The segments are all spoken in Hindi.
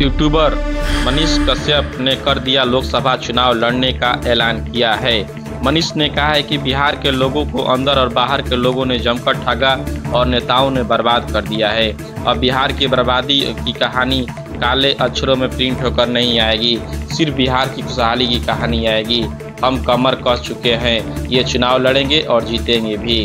यूट्यूबर मनीष कश्यप ने कर दिया लोकसभा चुनाव लड़ने का ऐलान किया है। मनीष ने कहा है कि बिहार के लोगों को अंदर और बाहर के लोगों ने जमकर ठगा और नेताओं ने बर्बाद कर दिया है। अब बिहार की बर्बादी की कहानी काले अक्षरों में प्रिंट होकर नहीं आएगी, सिर्फ बिहार की खुशहाली की कहानी आएगी। हम कमर कस चुके हैं, ये चुनाव लड़ेंगे और जीतेंगे भी।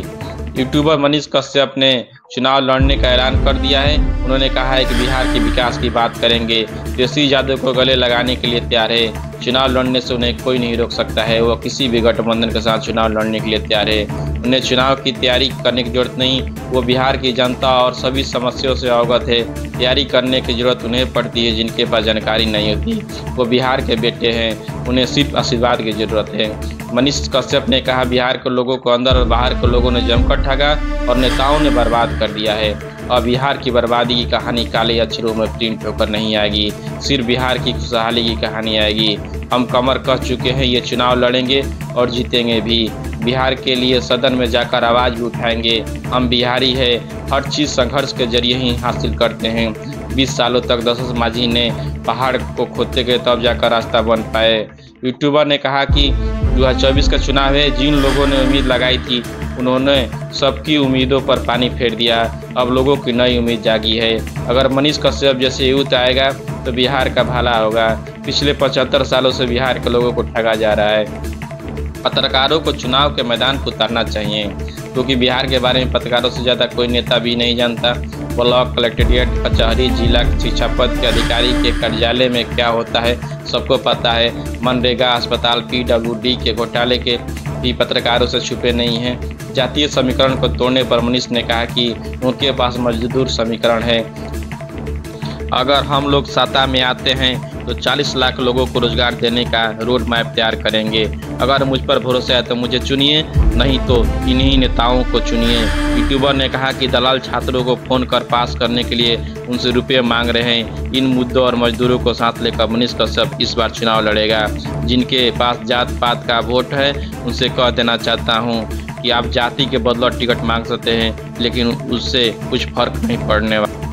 यूट्यूबर मनीष कश्यप ने चुनाव लड़ने का ऐलान कर दिया है। उन्होंने कहा है कि बिहार के विकास की बात करेंगे। तेजस्वी यादव को गले लगाने के लिए तैयार है। चुनाव लड़ने से उन्हें कोई नहीं रोक सकता है। वो किसी भी गठबंधन के साथ चुनाव लड़ने के लिए तैयार है। उन्हें चुनाव की तैयारी करने की जरूरत नहीं। वो बिहार की जनता और सभी समस्याओं से अवगत है। तैयारी करने की जरूरत उन्हें पड़ती है जिनके पास जानकारी नहीं होती। वो बिहार के बेटे हैं, उन्हें सिर्फ आशीर्वाद की जरूरत है। मनीष कश्यप ने कहा, बिहार के लोगों को अंदर और बाहर के लोगों ने जमकर ठगा और नेताओं ने बर्बाद कर दिया है। अब बिहार की बर्बादी की कहानी काले अक्षरों में प्रिंट होकर नहीं आएगी, सिर्फ बिहार की खुशहाली की कहानी आएगी। हम कमर कस चुके हैं, ये चुनाव लड़ेंगे और जीतेंगे भी। बिहार के लिए सदन में जाकर आवाज़ भी उठाएंगे। हम बिहारी है, हर चीज़ संघर्ष के जरिए ही हासिल करते हैं। 20 सालों तक दशरथ माझी ने पहाड़ को खोदते गए तब जाकर रास्ता बन पाए। यूट्यूबर ने कहा कि 2024 का चुनाव है, जिन लोगों ने उम्मीद लगाई थी उन्होंने सबकी उम्मीदों पर पानी फेर दिया। अब लोगों की नई उम्मीद जागी है। अगर मनीष कश्यप जैसे यूथ आएगा तो बिहार का भला होगा। पिछले 75 सालों से बिहार के लोगों को ठगा जा रहा है। पत्रकारों को चुनाव के मैदान को उतारना चाहिए, क्योंकि बिहार के बारे में पत्रकारों से ज़्यादा कोई नेता भी नहीं जानता। ब्लॉक, कलेक्ट्रेट, कचहरी, जिला शिक्षा पद के अधिकारी के कार्यालय में क्या होता है सबको पता है। मनरेगा, अस्पताल, PWD के घोटाले के भी पत्रकारों से छुपे नहीं हैं। जातीय समीकरण को तोड़ने पर मनीष ने कहा कि उनके पास मजदूर समीकरण है। अगर हम लोग सत्ता में आते हैं तो 40 लाख लोगों को रोजगार देने का रोड मैप तैयार करेंगे। अगर मुझ पर भरोसा है तो मुझे चुनिए, नहीं तो इन्हीं नेताओं को चुनिए। यूट्यूबर ने कहा कि दलाल छात्रों को फोन कर पास करने के लिए उनसे रुपये मांग रहे हैं। इन मुद्दों और मजदूरों को साथ लेकर मनीष कश्यप इस बार चुनाव लड़ेगा। जिनके पास जात पात का वोट है उनसे कह देना चाहता हूँ कि आप जाति के बदौलत टिकट मांग सकते हैं, लेकिन उससे कुछ फर्क नहीं पड़ने वाला।